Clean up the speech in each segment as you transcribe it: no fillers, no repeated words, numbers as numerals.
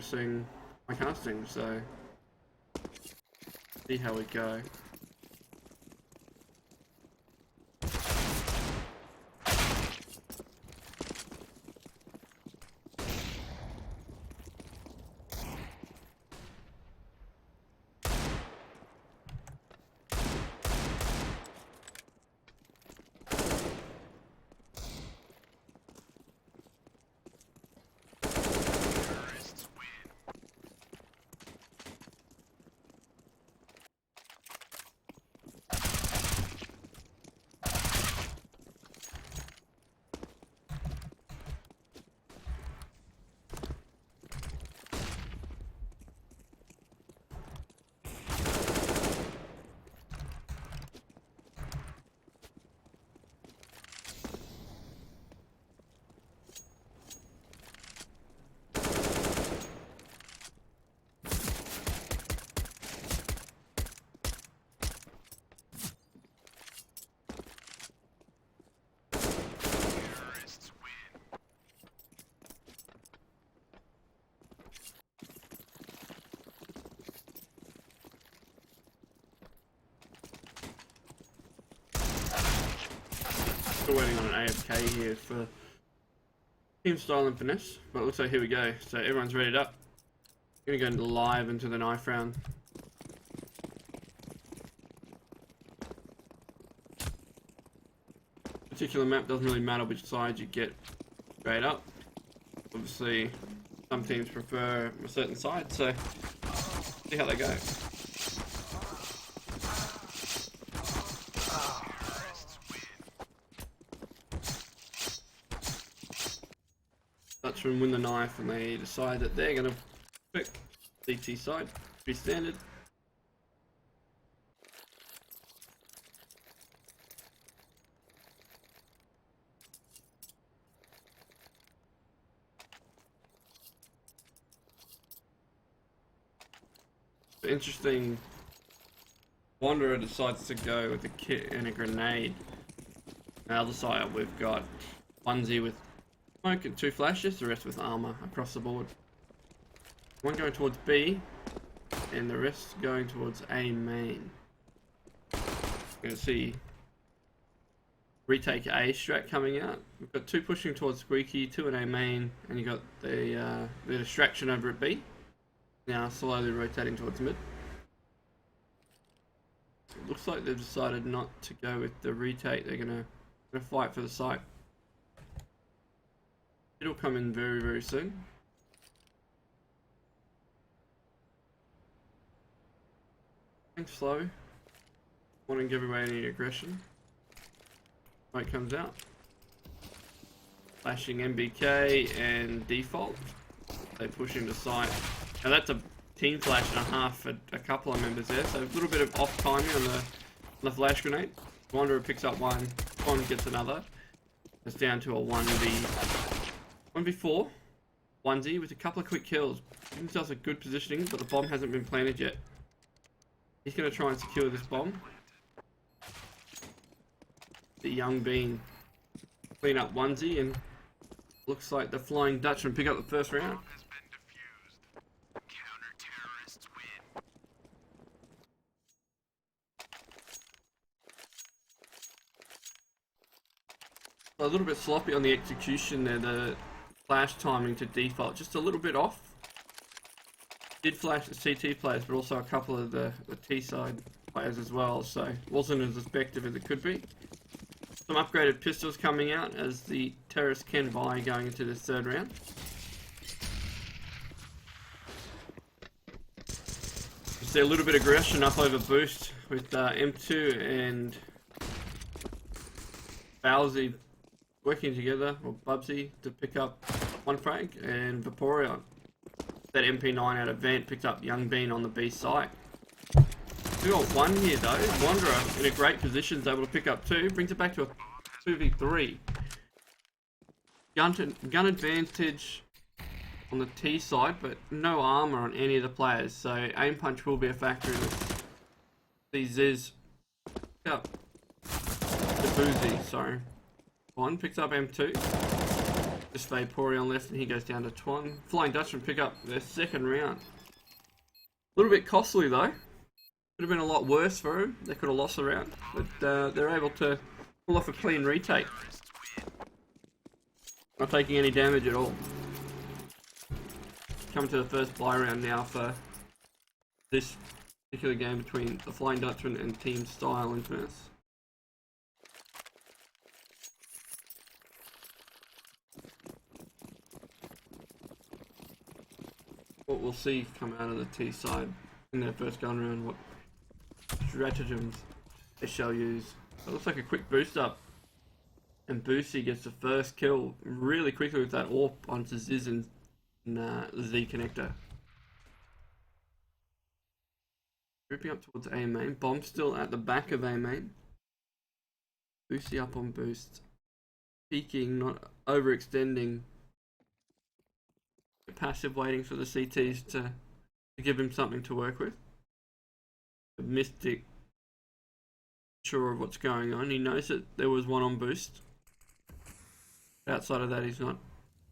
practicing my casting, so see how we go. Still waiting on an AFK here for Team Style and Finesse, but it looks like here we go. So everyone's readied up. Gonna go live into the knife round. Particular map doesn't really matter which side you get straight up. Obviously, some teams prefer a certain side, so see how they go. Dutchmen win the knife and they decide that they're going to pick CT side, be standard. The interesting Wanderer decides to go with a kit and a grenade. On the other side we've got onesie with smoke and 2 flashes, the rest with armor across the board. One going towards B, and the rest going towards A main. You're going to see retake A strat coming out. We've got 2 pushing towards Squeaky, 2 in A main, and you got the distraction over at B. Now slowly rotating towards mid. It looks like they've decided not to go with the retake. They're gonna fight for the site. It'll come in very, very soon. Think slow. Want to give away any aggression. Light comes out. Flashing MBK and default. They push into site. Now that's a team flash and a half for a couple of members there, so a little bit of off timing on the flash grenade. Wanderer picks up one gets another. It's down to a 1v4 onesie with a couple of quick kills. Gives himself a good positioning, but the bomb hasn't been planted yet. He's going to try and secure this bomb. The young bean clean up onesie, and looks like the Flying Dutchman pick up the first round. A little bit sloppy on the execution there, the flash timing to default, just a little bit off. Did flash the CT players, but also a couple of the T side players as well, so wasn't as effective as it could be. Some upgraded pistols coming out as the terrorists can buy going into this third round. You see a little bit of aggression up over boost with M2 and Bowsy working together, or Bubsy, to pick up one frag, and Vaporeon, that MP9 out of Vent, picked up Young Bean on the B site. We got one here though. Wanderer in a great position is able to pick up 2, brings it back to a 2v3. Gun advantage on the T side, but no armor on any of the players, so aim punch will be a factor in this. These is up the Boozy, sorry. One picks up M2. Just Vaporeon left, and he goes down to Twan. Flying Dutchman pick up their second round. A little bit costly though. Could have been a lot worse for him. They could have lost the round, but they're able to pull off a clean retake. Not taking any damage at all. Coming to the first bye round now for this particular game between the Flying Dutchman and Team Style and Finesse. What we'll see come out of the T side in their first gun round, what stratagems they shall use. It looks like a quick boost up, and Boosie gets the first kill really quickly with that AWP onto Ziz and the Z connector. Grouping up towards A main. Bomb still at the back of A main. Boosie up on boost. Peeking, not overextending. Passive waiting for the CTs to give him something to work with. The Mystic, sure of what's going on. He knows that there was one on boost. Outside of that, he's not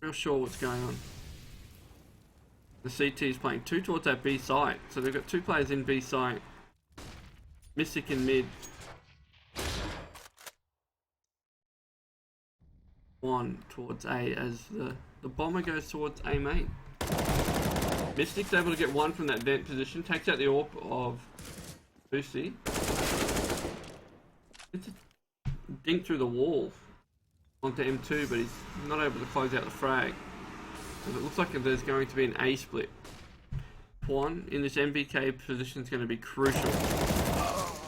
real sure what's going on. The CT is playing two towards that B site, so they've got two players in B site. Mystic in mid. One towards A as the bomber goes towards A main. Mystic's able to get one from that vent position, takes out the AWP of Boosie. It's a dink through the wall onto M2, but he's not able to close out the frag. It looks like there's going to be an A split. Twan in this MBK position is going to be crucial.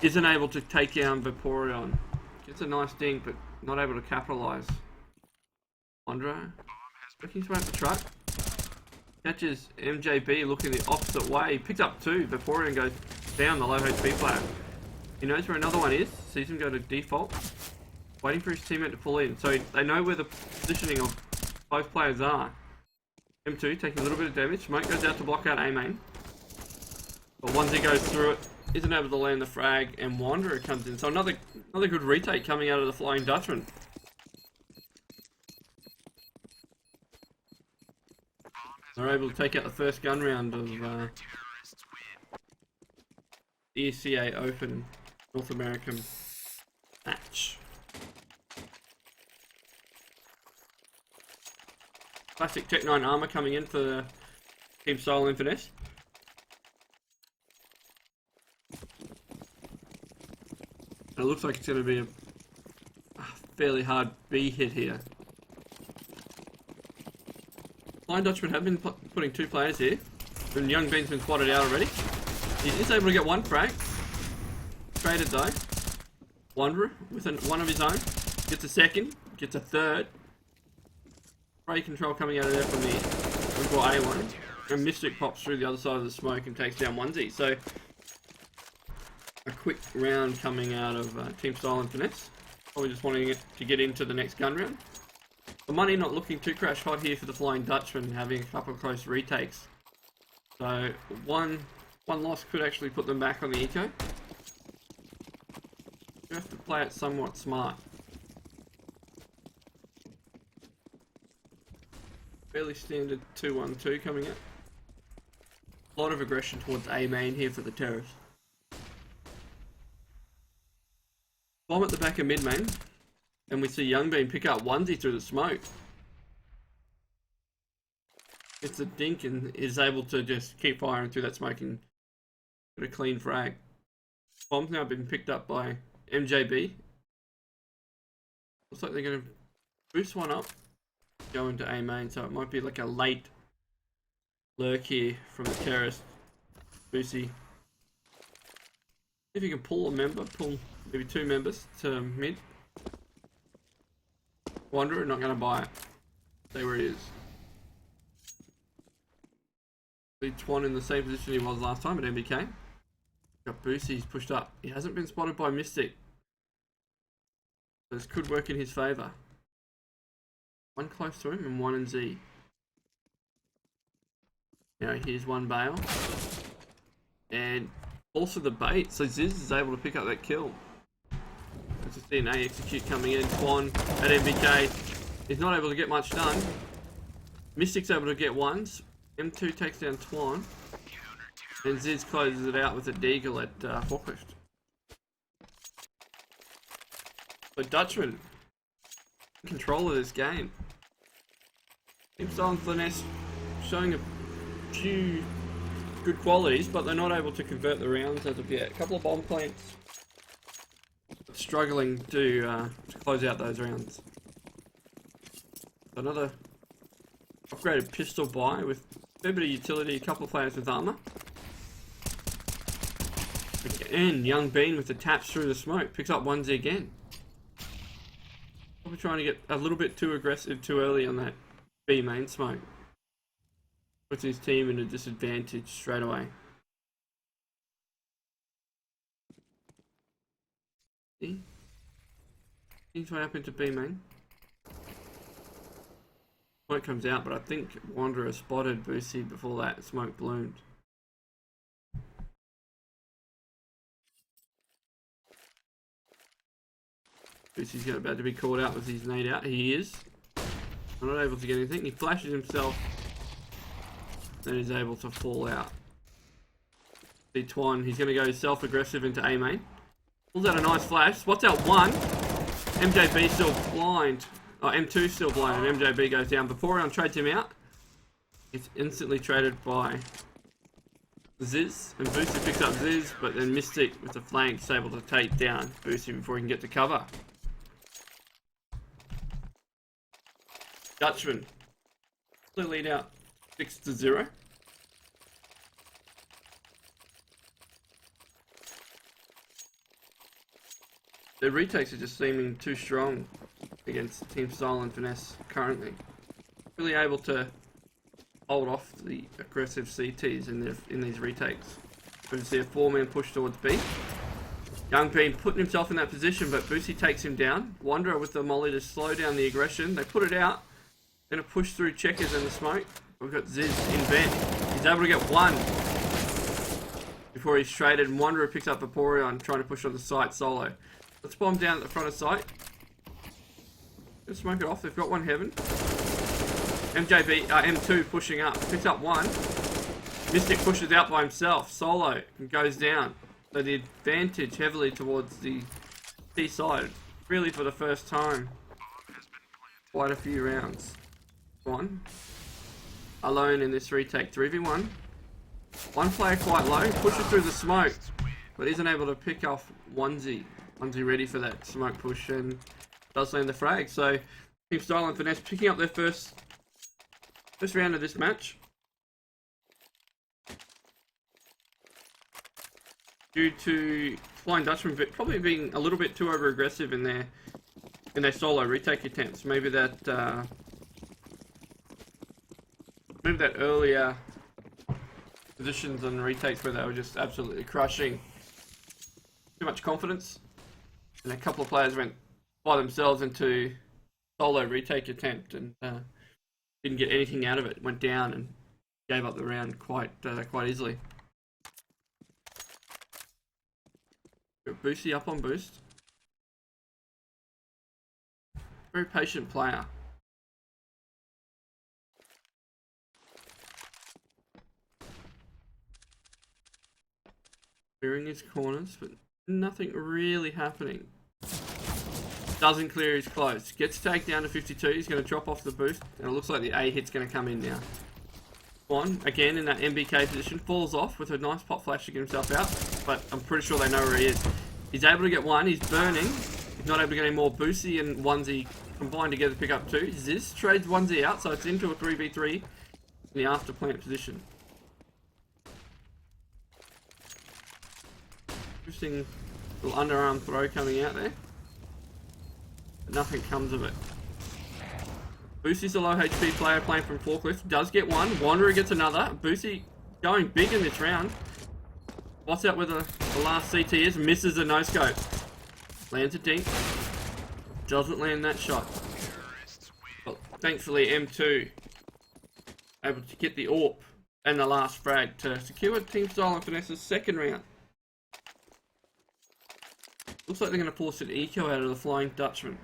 Isn't able to take down Vaporeon. Gets a nice dink, but not able to capitalise. Wanderer looking to the truck. Catches MJB looking the opposite way. Picks up two. Vaporeon goes down the low HP flat. He knows where another one is. Sees him go to default. Waiting for his teammate to pull in. So they know where the positioning of both players are. M2 taking a little bit of damage. Smoke goes out to block out A main. But once he goes through it, isn't able to land the frag, and Wanderer comes in. So another good retake coming out of the Flying Dutchman. They're able to take out the first gun round of the ECA Open North American match. Classic Tech 9 armor coming in for Team Style and Finesse. It looks like it's going to be a fairly hard B hit here. Flying Dutchman have been putting two players here. And Young Bean's been spotted out already. He is able to get one frag. Traded though. Wanderer with one of his own. Gets a second. Gets a third. Spray control coming out of there from the A1. And Mystic pops through the other side of the smoke and takes down onesie. So a quick round coming out of Team Style and Finesse. Probably just wanting it to get into the next gun round. The money not looking too crash hot here for the Flying Dutchman, having a couple of close retakes. So one loss could actually put them back on the eco. You have to play it somewhat smart. Fairly standard 2-1-2 coming out. A lot of aggression towards A main here for the Terrors. Bomb at the back of mid main. And we see Young Bean pick up onesie through the smoke. It's a dink and is able to just keep firing through that smoke and get a clean frag. Bomb's now been picked up by MJB. Looks like they're going to boost one up, go into A main, so it might be like a late lurk here from the terrorist. Boosie. If you can pull a member, pull maybe two members to mid. Wanderer, not going to buy it. Stay where he is. Twan in the same position he was last time at MBK. Got Boosie, he's pushed up. He hasn't been spotted by Mystic. So this could work in his favour. One close to him and one in Z. Now here's one bail. And also the bait, so Ziz is able to pick up that kill. Let's see an A execute coming in. Twan at MBK. is not able to get much done. Mystic's able to get ones. M2 takes down Twan. And Ziz closes it out with a deagle at Forklift. But Dutchmen in control of this game. Team Style and Finesse showing a few good qualities, but they're not able to convert the rounds as of yet. A couple of bomb plants struggling to close out those rounds. Another upgraded pistol buy with a fair bit of utility, a couple of players with armor. Again, Young Bean with the taps through the smoke, picks up onesie again. Probably trying to get a little bit too aggressive too early on that B main smoke. Puts his team in a disadvantage straight away. See? He's way up into B main. Smoke comes out, but I think Wanderer spotted Boosie before that smoke bloomed. Boosie's about to be called out with his nade out. He is. I'm not able to get anything. He flashes himself. Then he's able to fall out. See Twan, he's going to go self-aggressive into A main. Pulls out a nice flash. Spots out one. MJB still blind. Oh, M2 still blind and MJB goes down. Vaporeon trades him out. It's instantly traded by Ziz. And Boosie picks up Ziz, but then Mystic with the flank is able to take down Boosie before he can get to cover. Dutchmen clear lead out 6-0. Their retakes are just seeming too strong against Team Style and Finesse currently. Really able to hold off the aggressive CTs in these retakes. We see a 4-man push towards B. Young Bean putting himself in that position, but Boosie takes him down. Wanderer with the molly to slow down the aggression. They put it out. Gonna push through checkers in the smoke. We've got Ziz in vent. He's able to get one before he's traded, and Wanderer picks up Vaporeon trying to push on the site solo. Let's bomb down at the front of site. Let's smoke it off. They've got one heaven. M2 pushing up. Picks up one. Mystic pushes out by himself. Solo goes down. So the advantage heavily towards the C side. Really for the first time. Quite a few rounds. One. Alone in this retake. 3v1. One player quite low. Pushes through the smoke. But isn't able to pick off onesie. Onesie ready for that smoke push and does land the frag. So Team Style and Finesse picking up their first round of this match. Due to Flying Dutchman probably being a little bit too over aggressive in their solo retake attempts. Maybe that earlier positions and retakes where they were just absolutely crushing. Too much confidence. And a couple of players went by themselves into solo retake attempt and didn't get anything out of it. Went down and gave up the round quite easily. Got Boosie up on boost. Very patient player. Clearing his corners, but nothing really happening. Doesn't clear his close. Gets taken down to 52. He's going to drop off the boost. And it looks like the A hit's going to come in now. One, again in that MBK position. Falls off with a nice pop flash to get himself out. But I'm pretty sure they know where he is. He's able to get one. He's burning. He's not able to get any more. Boosie and Onesie combined together to pick up two. Ziz trades Onesie out. So it's into a 3v3 in the after plant position. Interesting little underarm throw coming out there. But nothing comes of it. Boosie's a low HP player playing from Forklift. Does get one. Wanderer gets another. Boosie going big in this round. Spots out where the last CT is. Misses a no-scope. Lands a dink. Doesn't land that shot. But thankfully M2 able to get the AWP and the last frag to secure Team Style and Finesse's second round. Looks like they're going to force an eco out of the Flying Dutchman.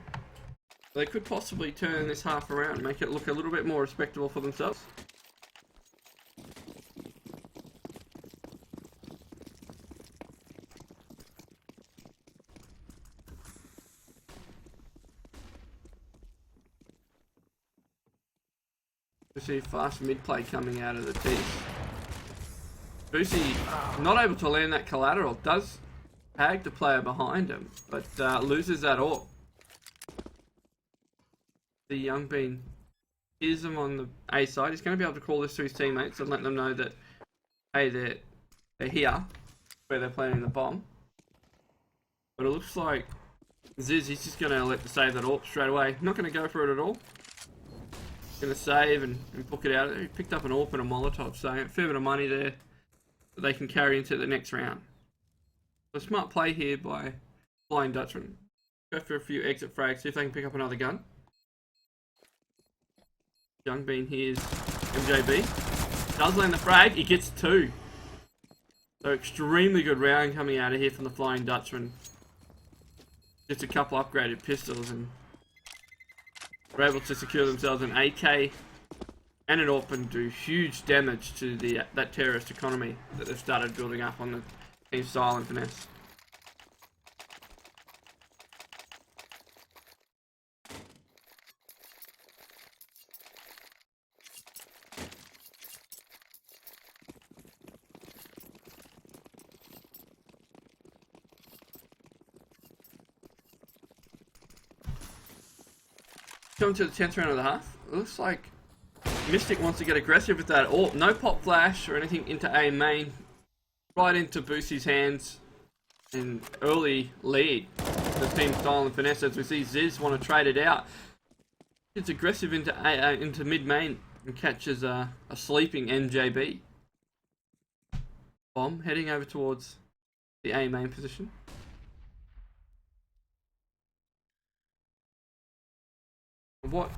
They could possibly turn this half around and make it look a little bit more respectable for themselves. We see fast mid play coming out of the teeth. Boosie not able to land that collateral. Does tag the player behind him, but loses that AWP. The Young Bean is him on the A side. He's going to be able to call this to his teammates and let them know that, hey, they're here, where they're planting the bomb. But it looks like Ziz, he's just going to let the save that AWP straight away. Not going to go for it at all. Going to save and book it out. He picked up an AWP and a Molotov, so a fair bit of money there that they can carry into the next round. So smart play here by Flying Dutchman. Go for a few exit frags, see if they can pick up another gun. Young Bean here's MJB. Does land the frag, he gets 2. So extremely good round coming out of here from the Flying Dutchman. Just a couple upgraded pistols and were able to secure themselves an AK and an AWP and do huge damage to that terrorist economy that they've started building up on the team style and finesse. Coming to the 10th round of the half, it looks like Mystic wants to get aggressive with that AWP. No pop flash or anything into A main. Right into Boosie's hands. An early lead. The team style and finesse as we see Ziz want to trade it out. It's aggressive into mid main and catches a sleeping MJB. Bomb heading over towards the A main position. What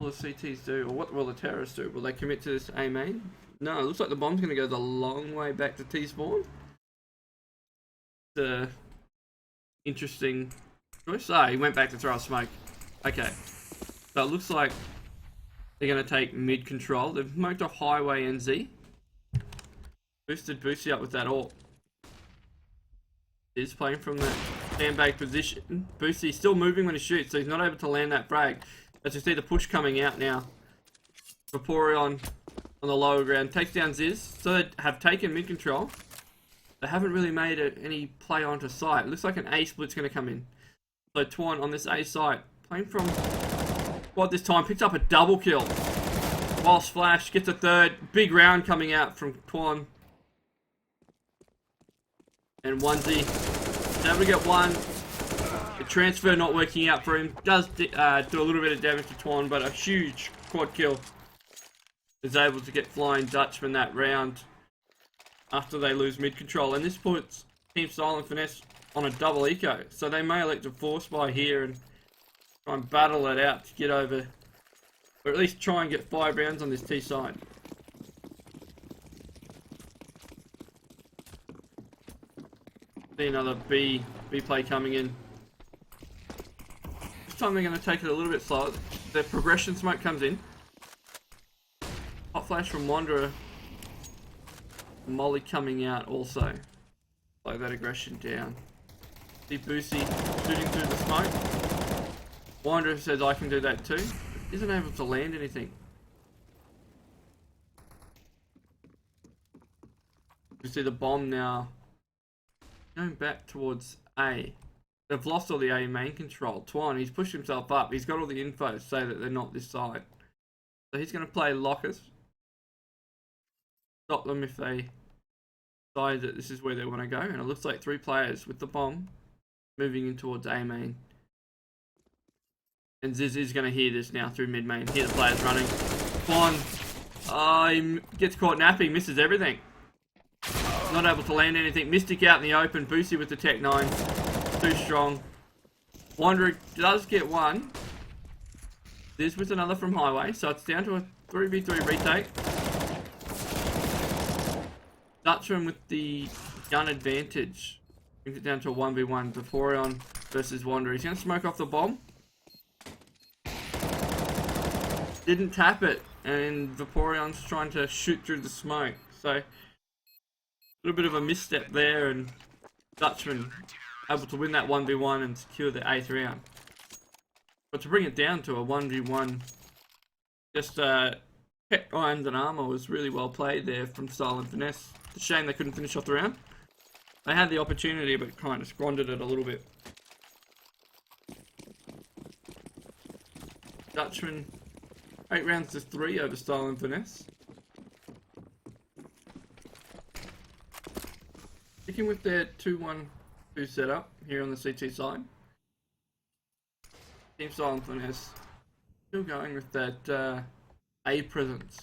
will the CTs do, or what will the terrorists do? Will they commit to this A main? No, it looks like the bomb's going to go the long way back to T spawn. The interesting choice. Ah, he went back to throw a smoke. Okay, so it looks like they're going to take mid control. They've smoked off highway NZ. Boosted Boosie up with that AWP. Is playing from the sandbag position. Boosie still moving when he shoots, so he's not able to land that frag. As you see the push coming out now. Vaporeon on the lower ground takes down Ziz. So they have taken mid control. They haven't really made any play onto site. It looks like an A split's going to come in. So Twan on this A site, playing from quad this time, picks up a double kill. Whilst Flash gets a third. Big round coming out from Twan. And Onesie is able to get one. The transfer not working out for him. Does do a little bit of damage to Twan, but a huge quad kill. Is able to get Flying Dutchman that round after they lose mid control. And this puts Team Style and Finesse on a double eco. So they may elect to force buy here and try and battle it out to get over, or at least try and get 5 rounds on this T side. See another B play coming in. This time they're going to take it a little bit slower. The progression smoke comes in. Hot flash from Wanderer. Molly coming out also. Slow that aggression down. See Boosie shooting through the smoke. Wanderer says I can do that too. Isn't able to land anything. You see the bomb now going back towards A. They've lost all the A main control. Twan, he's pushed himself up. He's got all the info to say that they're not this side. So he's going to play lockers. Stop them if they decide that this is where they want to go. And it looks like 3 players with the bomb moving in towards A main. And Ziz is going to hear this now through mid main. Hear the players running. Twan, he gets caught napping, misses everything. Not able to land anything. Mystic out in the open. Boosie with the Tech 9. Too strong. Wanderer does get one. This with another from Highway. So it's down to a 3v3 retake. Dutchman with the gun advantage. Brings it down to a 1v1. Vaporeon versus Wanderer. He's going to smoke off the bomb. didn't tap it, and Vaporeon's trying to shoot through the smoke. So a little bit of a misstep there, and Dutchmen able to win that 1v1 and secure the 8th round. But to bring it down to a 1v1, just Pet Irons and Armor was really well played there from Style and Finesse. It's a shame they couldn't finish off the round. They had the opportunity, but kind of squandered it a little bit. Dutchmen, 8 rounds to 3 over Style and Finesse. Sticking with their 2-1-2 setup here on the CT side. Team Style and Finesse still going with that A presence.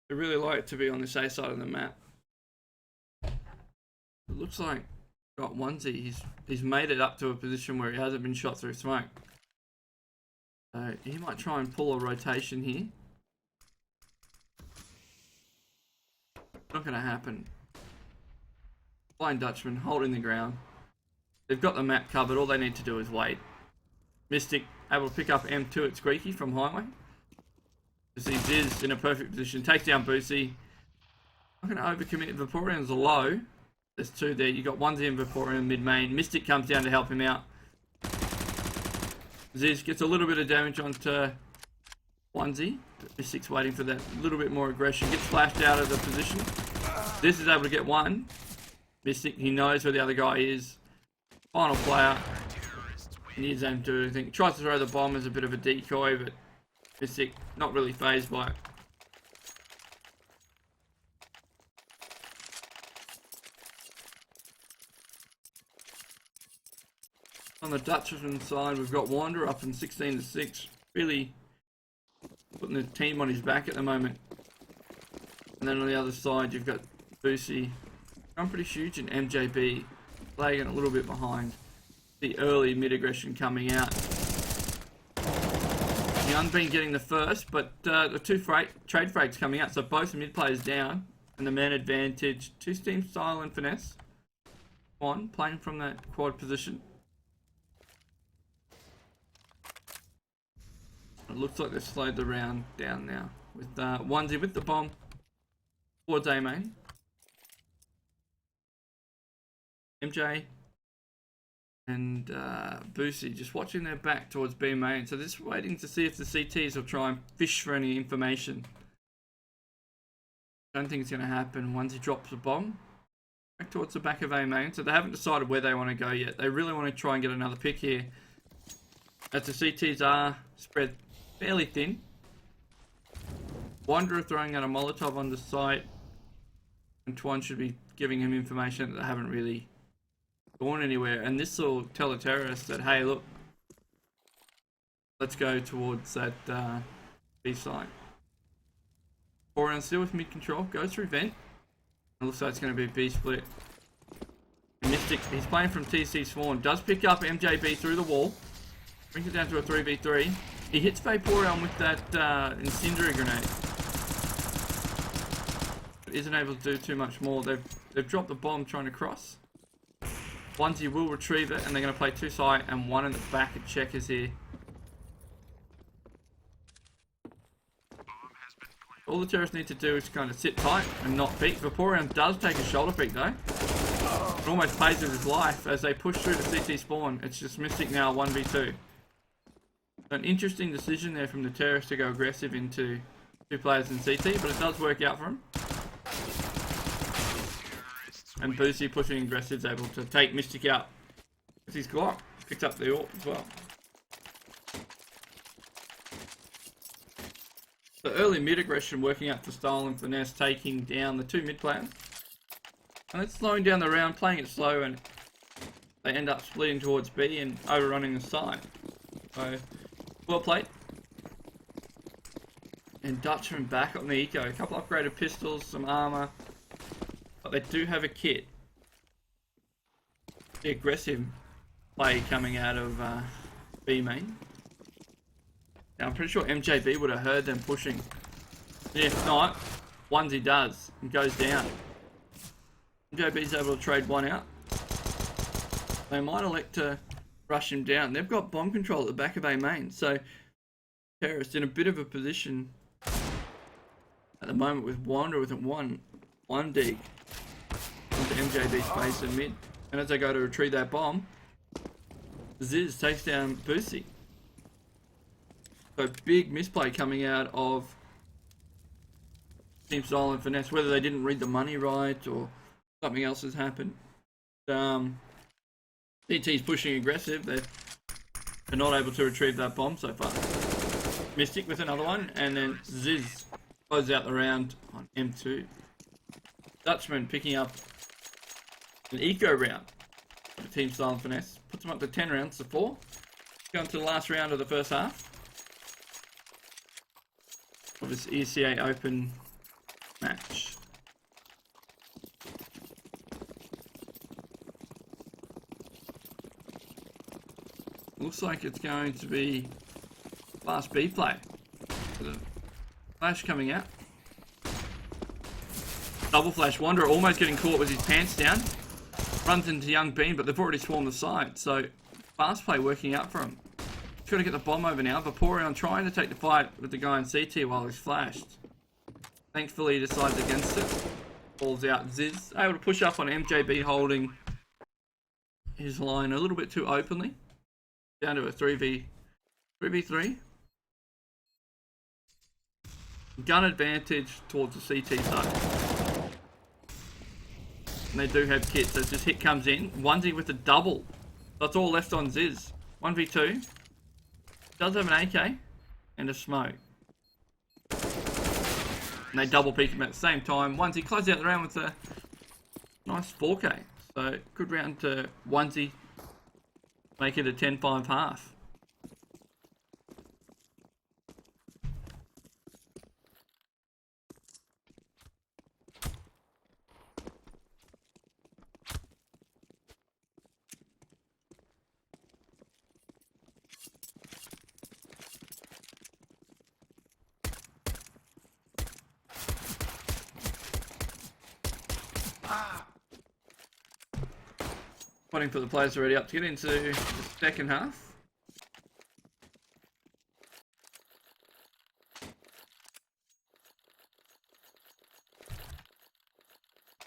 They really like to be on this A side of the map. It looks like got Onesie. He's made it up to a position where he hasn't been shot through smoke. So he might try and pull a rotation here. Not going to happen. Flying Dutchman holding the ground. They've got the map covered. All they need to do is wait. Mystic able to pick up M2 at Squeaky from Highway. Ziz is in a perfect position. Takes down Boosie. Not going to overcommit. Vaporeon's low. There's 2 there. You got Onesie and Vaporeon mid main. Mystic comes down to help him out. Ziz gets a little bit of damage onto Onesie. Mystic's waiting for that little bit more aggression. Gets flashed out of the position. This is able to get one. Mystic, he knows where the other guy is. Final player. He needs aim to do anything. Tries to throw the bomb as a bit of a decoy, but Mystic not really phased by it. On the Dutchman side, we've got Wander up in 16-6. Really putting the team on his back at the moment. And then on the other side, you've got Boosie. I'm pretty huge in MJB, lagging a little bit behind. The early mid aggression coming out. Young been getting the first, but the 2 trade frags coming out, so both mid players down, and the man advantage to Team Style and Finesse. One playing from that quad position. It looks like they've slowed the round down now with Onesie with the bomb towards A main. MJ and Boosie just watching their back towards B main, so just waiting to see if the CTs will try and fish for any information. Don't think it's going to happen. Once he drops a bomb back towards the back of A main, so they haven't decided where they want to go yet. They really want to try and get another pick here, as the CTs are spread fairly thin. Wanderer throwing out a Molotov on the site, and Twan should be giving him information that they haven't really gone anywhere, and this will tell the terrorists that, hey, look, let's go towards that B site. Vaporeon still with mid control, goes through vent. It looks like it's going to be a B split. Mystic, he's playing from TC spawn, does pick up MJB through the wall, brings it down to a 3v3. He hits Vaporeon with that incendiary grenade, but isn't able to do too much more. They've dropped the bomb trying to cross. Onesie will retrieve it, and they're going to play 2 side and 1 in the back of checkers here. All the terrorists need to do is kind of sit tight and not peek. Vaporeon does take a shoulder peek though. It almost pays with his life as they push through the CT spawn. It's just Mystic now 1v2. An interesting decision there from the terrorists to go aggressive into 2 players in CT, but it does work out for him. And Boosie pushing aggressive is able to take Mystic out with his Glock. Picks up the AWP as well. The early mid aggression working out for Style and Finesse, taking down the 2 mid players. And it's slowing down the round, playing it slow, and they end up splitting towards B and overrunning the side. So, well played. And Dutchmen back on the eco. A couple upgraded pistols, some armor. But they do have a kit. The aggressive play coming out of B main. Now I'm pretty sure MJB would have heard them pushing. If not, Onesie does and goes down. MJB's able to trade 1 out. They might elect to rush him down. They've got bomb control at the back of A main, so Terrorist in a bit of a position at the moment with Wander with a one dig into MJB's face and mid. And as they go to retrieve that bomb, Ziz takes down Boosie. So big misplay coming out of Team Style and Finesse. Whether they didn't read the money right or something else has happened. CT's pushing aggressive. They're not able to retrieve that bomb so far. Mystic with another one, and then Ziz closes out the round on M2. Dutchmen picking up an eco round for Team Style and Finesse. Puts them up to 10 rounds to 4. Going to the last round of the first half of this ECA Open match. Looks like it's going to be last B play. The flash coming out. Double flash. Wanderer almost getting caught with his pants down. Runs into Young Bean, but they've already swarmed the side. So fast play working out for him. He's got to get the bomb over now. Vaporeon trying to take the fight with the guy in CT while he's flashed. Thankfully he decides against it. Falls out. Ziz able to push up on MJB, holding his line a little bit too openly. Down to a 3v3. Gun advantage towards the CT side. And they do have kits as this hit comes in. Onesie with a double. That's all left on Ziz. 1v2. Does have an AK and a smoke. And they double peek him at the same time. Onesie closes out the round with a nice 4K. So good round to Onesie. Make it a 10-5 half. Waiting for the players already up to get into the second half.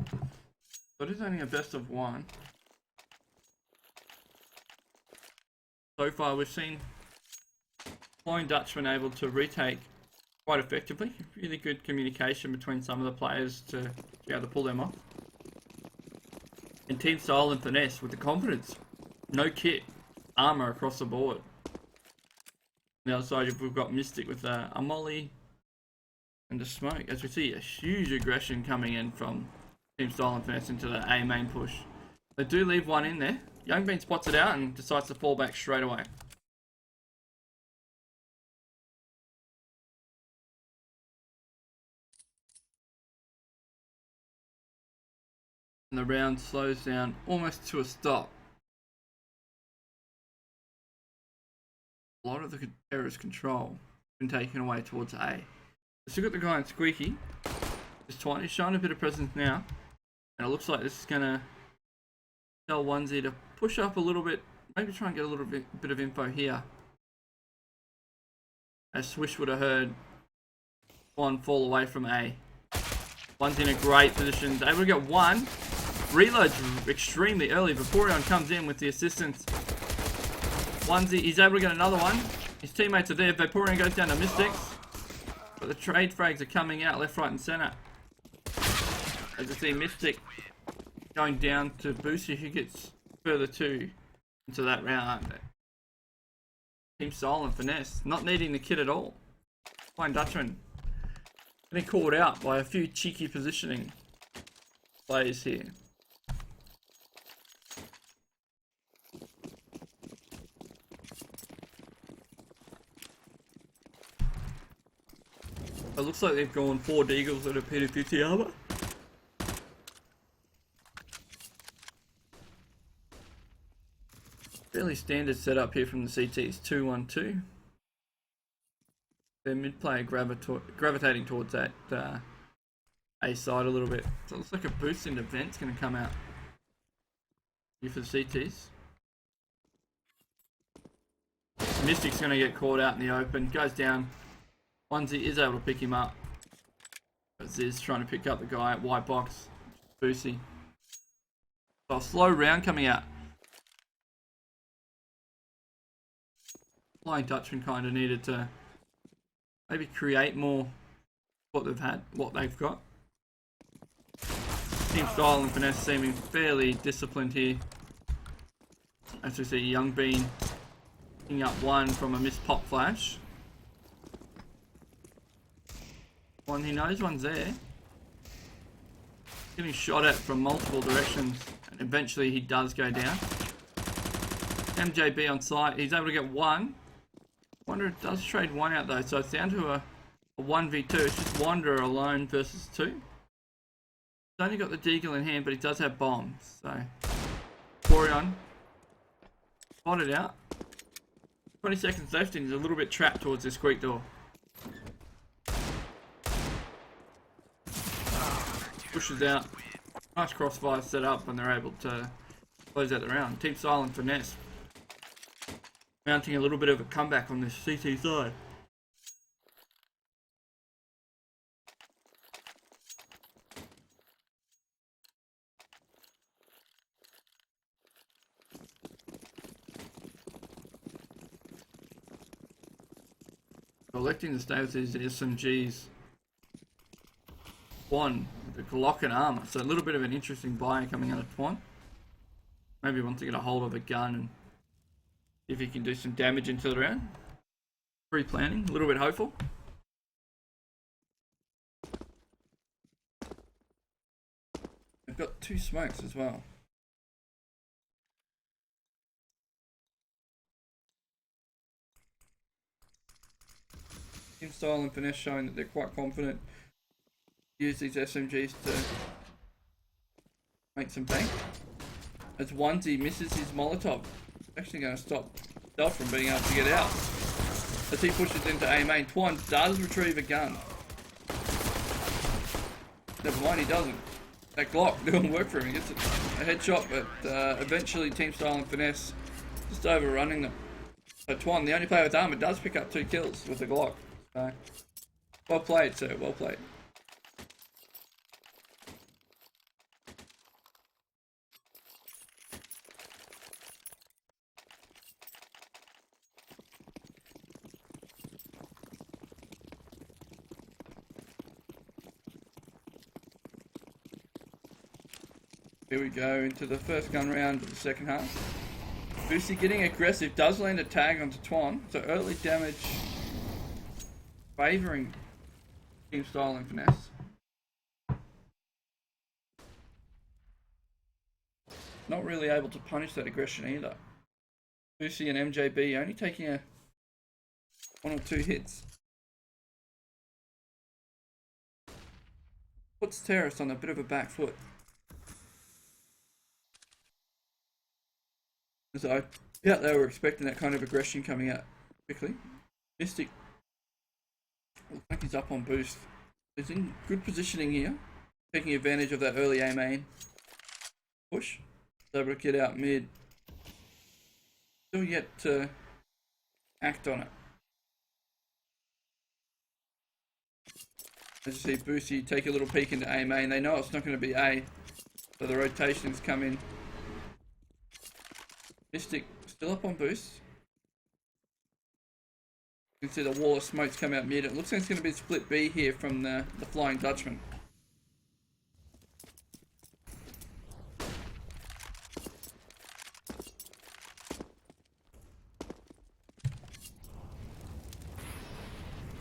So it is only a best of one. So far we've seen Flying Dutchman able to retake quite effectively. Really good communication between some of the players to be able to pull them off. And Team Style and Finesse with the confidence. No kit. Armor across the board. On the other side we've got Mystic with a molly and a smoke. As we see a huge aggression coming in from Team Style and Finesse into the A main push. They do leave one in there. Young Bean spots it out and decides to fall back straight away. And the round slows down almost to a stop. A lot of the terrorist control been taken away towards A. Let's look at the guy in Squeaky. He's showing a bit of presence now. And it looks like this is going to tell Onesie to push up a little bit. Maybe try and get a little bit of info here. As Swish would have heard one fall away from A. One's in a great position. He's able to get one. Reloads extremely early. Vaporeon comes in with the assistance. Onesie, he's able to get another one. His teammates are there. Vaporeon goes down to Mystics. But the trade frags are coming out left, right and centre. As you see Mystic going down to Boosie, who gets further two into that round. Team Style and Finesse not needing the kit at all. Flying Dutchman getting called out by a few cheeky positioning players here. It looks like they've gone 4 Deagles that are P250 armor. Fairly standard setup here from the CTs. 2-1-2. Their mid player gravitating towards that A side a little bit. So it looks like a boost in event's going to come out here for the CTs. Mystic's going to get caught out in the open. Goes down. Onesie is able to pick him up. Ziz trying to pick up the guy at white box. Boosie. So a slow round coming out. Flying Dutchman kind of needed to maybe create more what they've got. Team Style and Finesse seeming fairly disciplined here. As we see Young Bean picking up one from a missed pop flash. One he knows one's there. Getting shot at from multiple directions, and eventually he does go down. MJB on site, he's able to get one. Wanderer does trade one out though, so it's down to a 1v2. It's just Wanderer alone versus two. He's only got the Deagle in hand, but he does have bombs, so Vaporeon spotted out. 20 seconds left and he's a little bit trapped towards this squeak door. Pushes out. Nice crossfire set up when they're able to close out the round. Team Silent Finesse mounting a little bit of a comeback on this CT side. Electing to stay with these SMGs. One, the Glock and armor. So a little bit of an interesting buy coming out of Twan. Maybe wants to get a hold of a gun and see if he can do some damage into the round. Pre-planning, a little bit hopeful. They've got two smokes as well. Team Style and Finesse showing that they're quite confident. Use these SMGs to make some bank. As Onesie misses his Molotov, it's actually going to stop Stealth from being able to get out. As he pushes into A main, Twan does retrieve a gun. Never mind, he doesn't. That Glock doing work for him. He gets a headshot, but eventually Team Style and Finesse just overrunning them. So Twan, the only player with armor, does pick up 2 kills with the Glock. So, well played, sir. Well played. Here we go into the first gun round of the second half. Boosie getting aggressive, does land a tag onto Twan, so early damage favouring Team Style and Finesse. Not really able to punish that aggression either. Boosie and MJB only taking a 1 or 2 hits. Puts Terrace on a bit of a back foot. So yeah, they were expecting that kind of aggression coming out quickly. Mystic looks like he's up on boost. He's in good positioning here, taking advantage of that early A main push. He's able to get out mid. Still yet to act on it. As you see Boosie take a little peek into A main, they know it's not going to be A, so the rotations come in. Mystic still up on boost. You can see the wall of smokes come out mid. It looks like it's going to be split B here from the Flying Dutchman.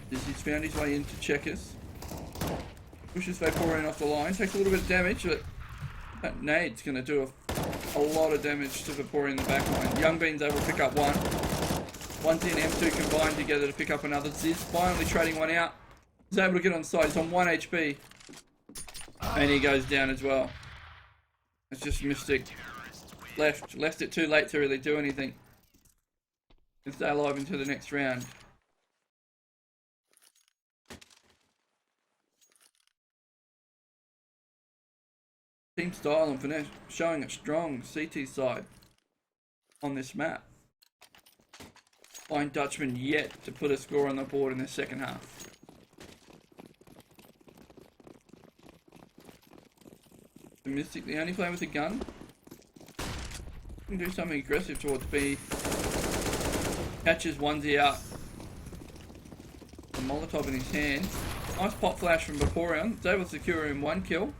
He's found his way into checkers. Pushes Vaporeon off the line. Takes a little bit of damage, but that nade's going to do a lot of damage to Vaporeon in the back line. Young Bean's able to pick up one. Onesie and M2 combined together to pick up another. Ziz finally trading one out. He's able to get on side. He's on 1 HP. And he goes down as well. It's just Mystic. Left it too late to really do anything. And stay alive into the next round. Team Style and Finesse showing a strong CT side on this map. Flying Dutchmen yet to put a score on the board in the second half. The Mystic, the only player with a gun, can do something aggressive towards B. Catches onesie out. A Molotov in his hand. Nice pop flash from Vaporeon. It's able to secure him 1 kill.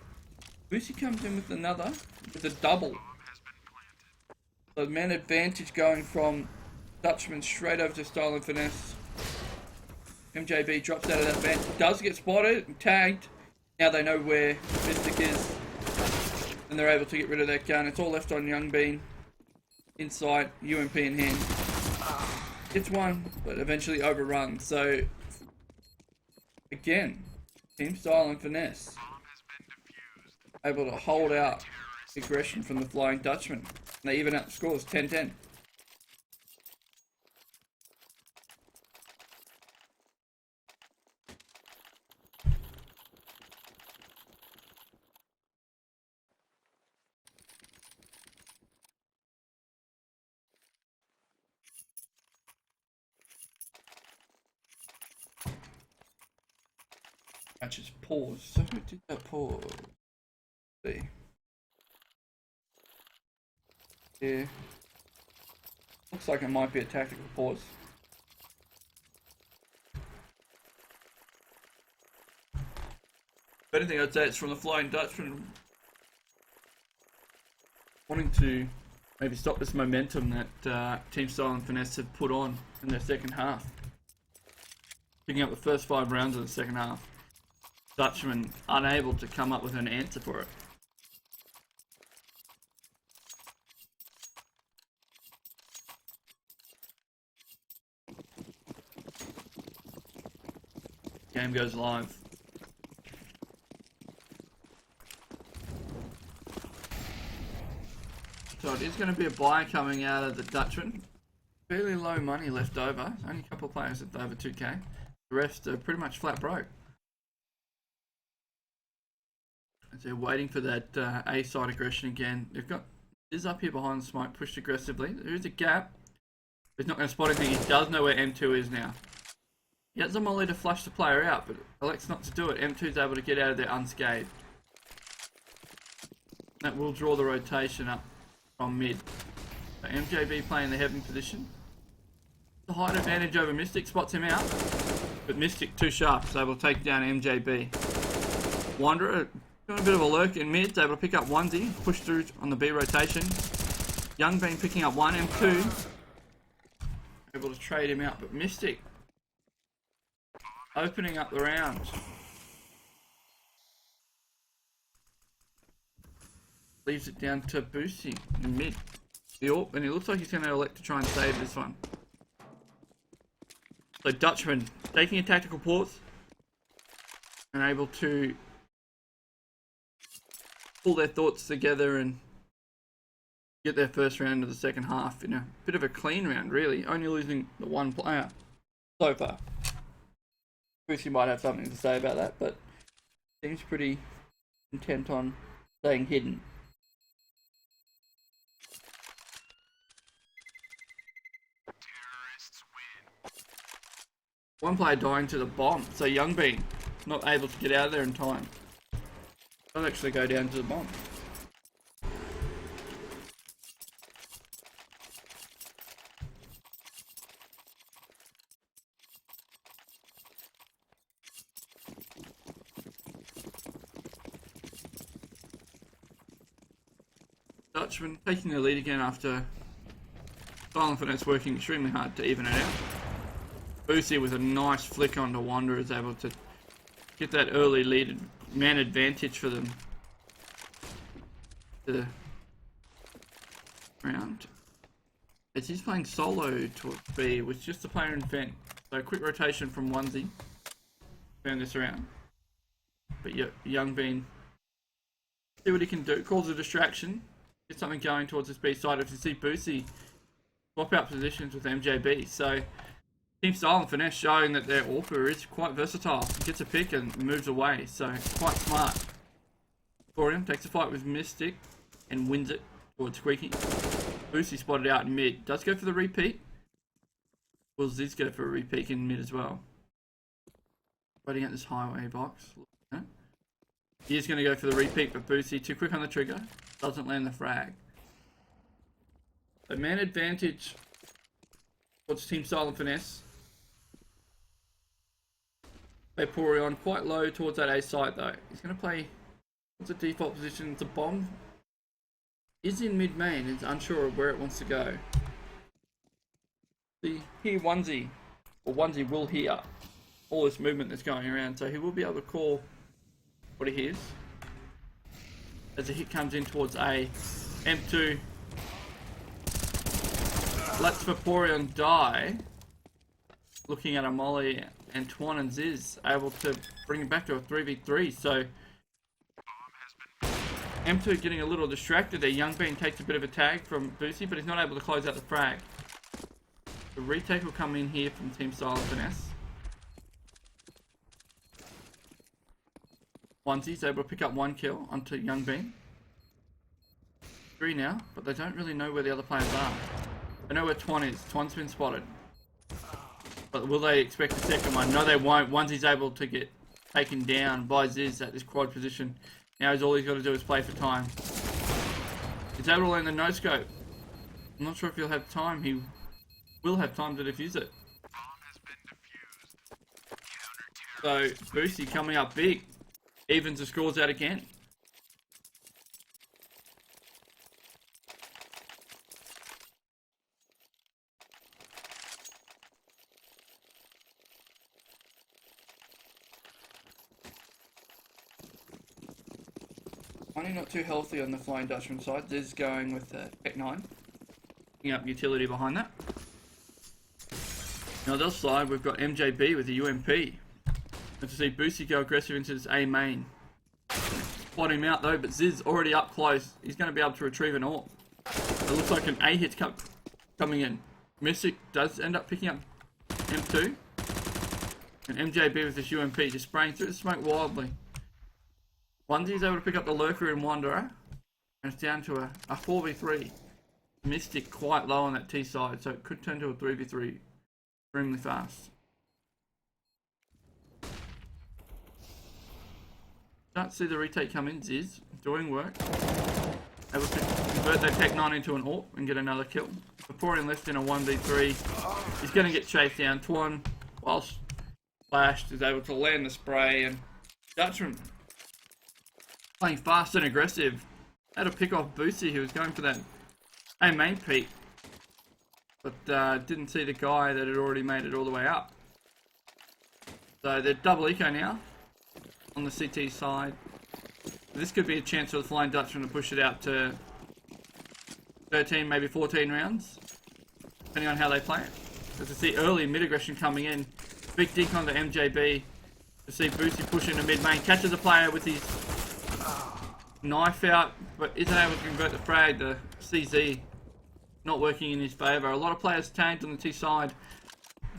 Lucy comes in with another, with a double. So man advantage going from Dutchman straight over to Style and Finesse. MJB drops out of that bench. Does get spotted and tagged. Now they know where Mystic is. And they're able to get rid of that gun. It's all left on Young Bean. Inside, UMP in hand. Gets one, but eventually overrun. So, again, Team Style and Finesse able to hold out aggression from the Flying Dutchman. And they even up the scores 10-10. I just pause. So who did that pause? Let's see. Yeah. Looks like it might be a tactical pause. If anything, I'd say it's from the Flying Dutchman wanting to maybe stop this momentum that Team Style and Finesse have put on in their second half. Picking up the first 5 rounds of the second half. Dutchman unable to come up with an answer for it. Game goes live. So it is going to be a buy coming out of the Dutchman. Fairly low money left over. Only a couple of players left over 2k. The rest are pretty much flat broke. As they're waiting for that A side aggression again. They've got Is up here behind the smoke, pushed aggressively. There is a gap. He's not going to spot anything. He does know where M2 is now. He has a molly to flush the player out, but elects not to do it. M2 is able to get out of there unscathed. That will draw the rotation up from mid. So MJB playing the heaven position. The height advantage over Mystic, spots him out. But Mystic too sharp, so able to take down MJB. Wanderer doing a bit of a lurk in mid, able to pick up onesie, push through on the B rotation. Young Bean picking up 1 M2. Able to trade him out, but Mystic opening up the round. Leaves it down to Boosie in mid. And he looks like he's going to elect to try and save this one. So Dutchman taking a tactical pause and able to pull their thoughts together and get their first round of the second half in a bit of a clean round, really. Only losing the 1 player so far. Boosie might have something to say about that, but seems pretty intent on staying hidden. One player dying to the bomb, so Young Bean not able to get out of there in time. Does actually go down to the bomb. Dutchman taking the lead again after Style and Finesse working extremely hard to even it out. Boosie with a nice flick onto Wanderer is able to get that early lead, man advantage for them. The round. As he's playing solo to B with just the player in vent. So a quick rotation from onesie. Turn this around. But Young Bean, see what he can do. Calls a distraction. Get something going towards this B side. If you see Boosie swap out positions with MJB. So Team Style and Finesse showing that their AWPer is quite versatile. Gets a pick and moves away. So quite smart. Vaporeon takes a fight with Mystic and wins it towards Squeaky. Boosie spotted out in mid. Does go for the repeat. Will Ziz go for a repeat in mid as well? Waiting at this highway box. He is going to go for the repeat, but Boosie too quick on the trigger. Doesn't land the frag. So man advantage towards Team Style and Finesse. They pour on quite low towards that A site though. He's going to play what's the default position? It's a bomb. Is in mid main. It's unsure of where it wants to go. See here onesie, or onesie will hear all this movement that's going around, so he will be able to call what he hears as the hit comes in towards A. M2 lets Vaporeon die. Looking at a Molly, Antoine and Ziz able to bring it back to a 3v3. So M2 getting a little distracted there. Young Bean takes a bit of a tag from Boosie, but he's not able to close out the frag. The retake will come in here from Team Style and Finesse. Onesies able to pick up 1 kill onto Young Bean. 3 now, but they don't really know where the other players are. They know where Twan is. Twan's been spotted. But will they expect a second one? No, they won't. Onesies able to get taken down by Ziz at this quad position. Now all he's got to do is play for time. He's able to land the no scope. I'm not sure if he'll have time. He will have time to defuse it. So Boosie coming up big. Evens the scores out again. Money not too healthy on the Flying Dutchman side. Ziz going with Tech 9. Picking up utility behind that. Now on the other side, we've got MJB with the UMP. And to see Boosie go aggressive into this A main. Spot him out though, but Ziz already up close. He's going to be able to retrieve an AWP. It looks like an A hit's coming in. Mystic does end up picking up M2. And MJB with this UMP just spraying through the smoke wildly. Onesie's able to pick up the Lurker and Wanderer. And it's down to a 4v3. Mystic quite low on that T side, so it could turn to a 3v3 extremely fast. Don't see the retake come in. Ziz doing work. Able to convert that Tech 9 into an AWP and get another kill. Vaporeon left in a 1v3. He's going to get chased down. Twan, whilst flashed, is able to land the spray, and Dutchman playing fast and aggressive. Had to pick off Boosie, who was going for that A main peak, but didn't see the guy that had already made it all the way up. So they're double eco now on the CT side. This could be a chance for the Flying Dutchman to push it out to 13, maybe 14 rounds, depending on how they play it. As I see early mid aggression coming in, big dink on the MJB. To see Boosie push into mid main, catches a player with his knife out, but isn't able to convert the frag. The CZ not working in his favour. A lot of players tagged on the T side.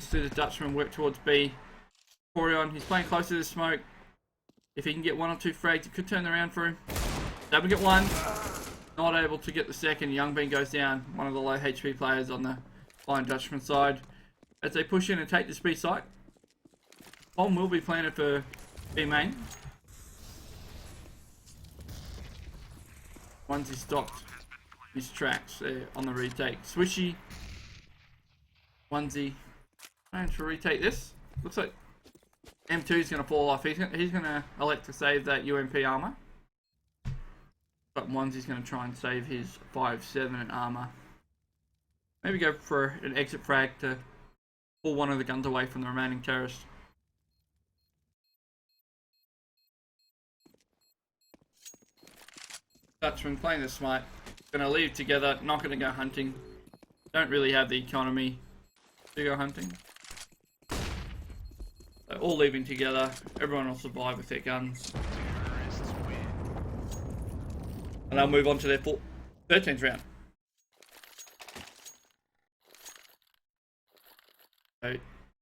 See the Dutchman work towards B. Vaporeon, he's playing close to the smoke. If he can get 1 or 2 frags, it could turn the round for him. Able to get 1. Not able to get the second. Young Bean goes down. One of the low HP players on the Flying Dutchman side. As they push in and take this B site. Bomb will be planted for B main. Once he stopped his tracks there on the retake. Swishy. Onesie. Trying to retake this. Looks like M2 is going to fall off. He's going to elect to save that UMP armor. But Onesie's going to try and save his 5-7 armor. Maybe go for an exit frag to pull one of the guns away from the remaining terrorists. Dutchman playing this smart. Going to leave together. Not going to go hunting. Don't really have the economy to go hunting. They're all leaving together. Everyone will survive with their guns. And they'll move on to their 13th round. So,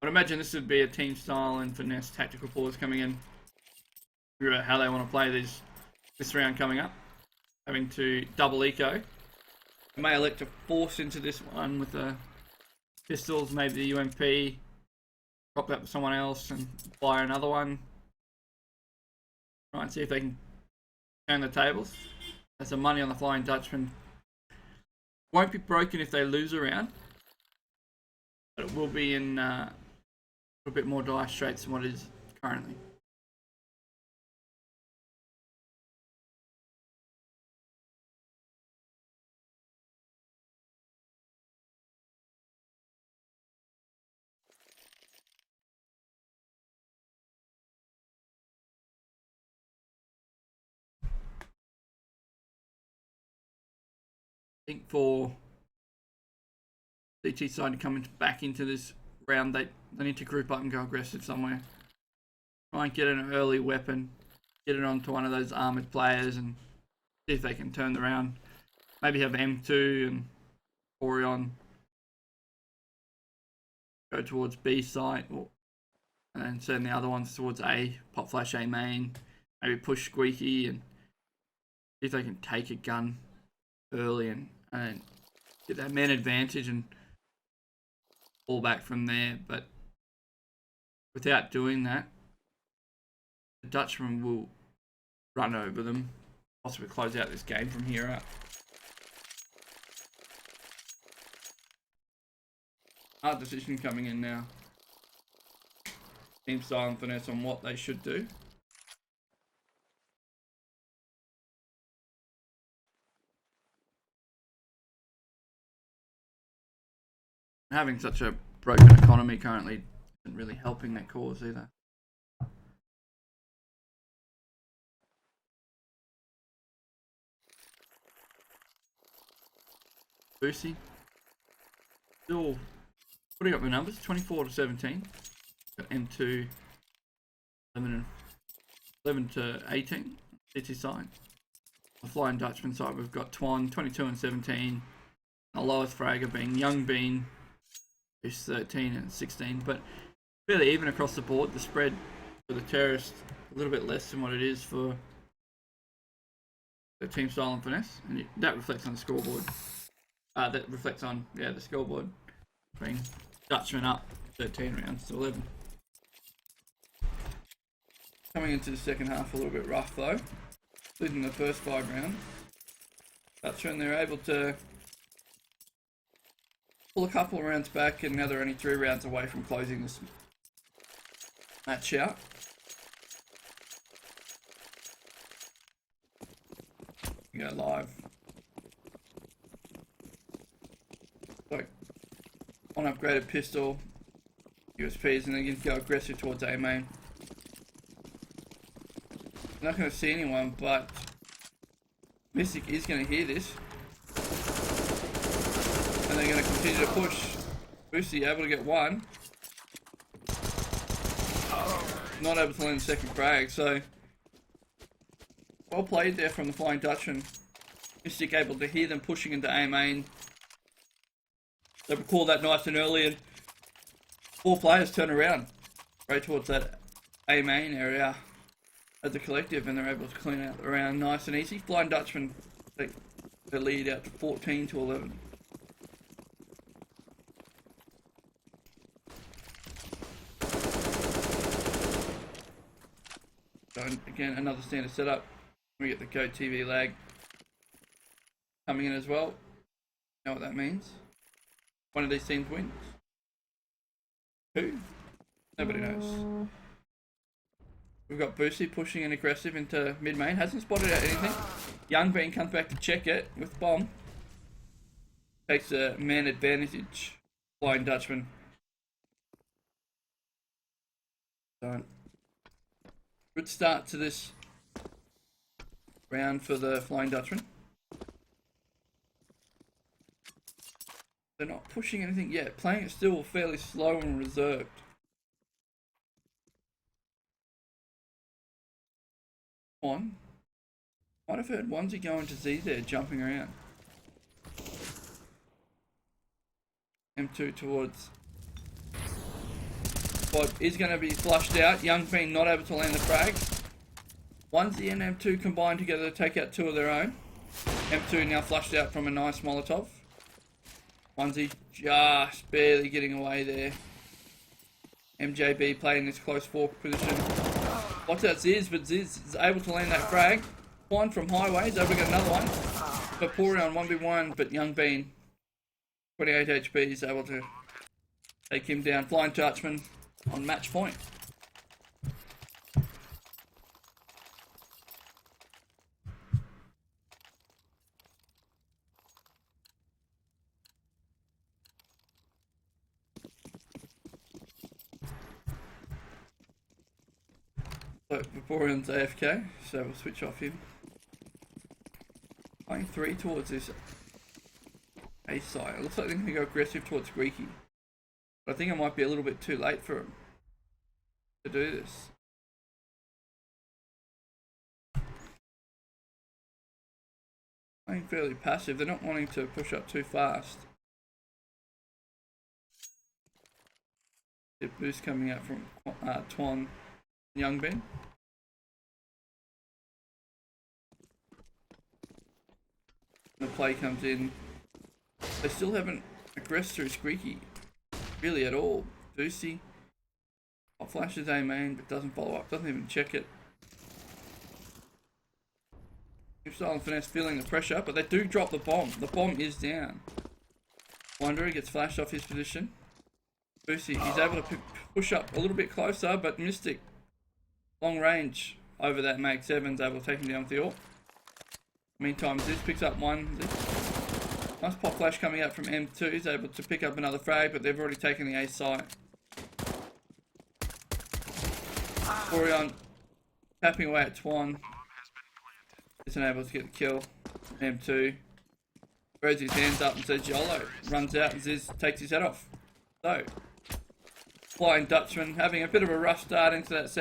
I'd imagine this would be a Team Style and Finesse tactical pause coming in. Figure out how they want to play this round coming up. Having to double eco. They may elect to force into this one with a pistols, maybe the UMP, swap that with someone else and buy another one. Try and see if they can turn the tables. There's some money on the Flying Dutchman. Won't be broken if they lose a round, but it will be in a bit more dire straits than what it is currently. I think for CT side to come back into this round, they need to group up and go aggressive somewhere. Try and get an early weapon, get it onto one of those armoured players and see if they can turn the round. Maybe have M2 and Orion go towards B site, and then send the other ones towards A, pop flash A main, maybe push Squeaky and see if they can take a gun early and get that man advantage and fall back from there. But without doing that, the Dutchman will run over them, possibly close out this game from here out. Hard decision coming in now. Team Style and Finesse on what they should do. Having such a broken economy currently isn't really helping that cause either. Boosie still putting up the numbers, 24 to 17. Got M2 11 to 18. City side. The Flying Dutchman side, we've got Twan 22 and 17. The lowest fragger being Young Bean, who's 13 and 16, but fairly even across the board. The spread for the terrorists a little bit less than what it is for the Team Style and Finesse, and that reflects on the scoreboard. That reflects on the scoreboard being Dutchman up 13 rounds to 11. Coming into the second half a little bit rough though, losing the first 5 rounds. Dutchman, they're able to pull a couple of rounds back, and now they're only 3 rounds away from closing this match out. We go live. So, one upgraded pistol, USPs, and then you can go aggressive towards A main. I'm not going to see anyone, but Mystic is going to hear this. And they're going to continue to push. Boosie able to get one. Not able to land the second frag, so well played there from the Flying Dutchman. Mystic able to hear them pushing into A main. They recall that nice and early, and 4 players turn around right towards that A main area as a collective, and they're able to clean out the round nice and easy. Flying Dutchman take the lead out to 14 to 11. So again, another standard setup. We get the Go TV lag coming in as well. You know what that means? One of these teams wins. Who? Nobody knows. We've got Boosie pushing in aggressive into mid main. Hasn't spotted out anything. Young Bean comes back to check it with bomb. Takes a man advantage. Flying Dutchman. So, good start to this round for the Flying Dutchman. They're not pushing anything yet. Playing it still fairly slow and reserved. One. Might have heard onesie going to Z there, jumping around. M2 towards. But is going to be flushed out. Young Bean not able to land the frags. Onesie and M2 combined together to take out 2 of their own. M2 now flushed out from a nice Molotov. Onesie just barely getting away there. MJB playing this close fork position. Watch out Ziz, but Ziz is able to land that frag. One from highways, over got another one. Vaporeon 1v1, but Young Bean, 28 HP, is able to take him down. Flying Dutchman on match point. So Vaporeon's AFK, so we'll switch off him. Playing 3 towards this A side. It looks like they're going to go aggressive towards Greeky. But I think it might be a little bit too late for him to do this. Playing fairly passive. They're not wanting to push up too fast. Get boost coming out from Twan and Youngbean. The play comes in. They still haven't aggressed through Squeaky really at all. Deucey flashes A main but doesn't follow up, doesn't even check it. Style and Finesse feeling the pressure, but they do drop the bomb. The bomb is down. Wanderer gets flashed off his position. Deucey, he's able to push up a little bit closer, but Mystic, long range over that makes Evans able to take him down with the AWP. Meantime, Ziz picks up one. Nice pop flash coming out from M2. He's able to pick up another frag, but they've already taken the A site. Orion tapping away at Twan. Isn't able to get the kill. M2 throws his hands up and says YOLO. Runs out and Ziz takes his head off. So, Flying Dutchman having a bit of a rough start into that second.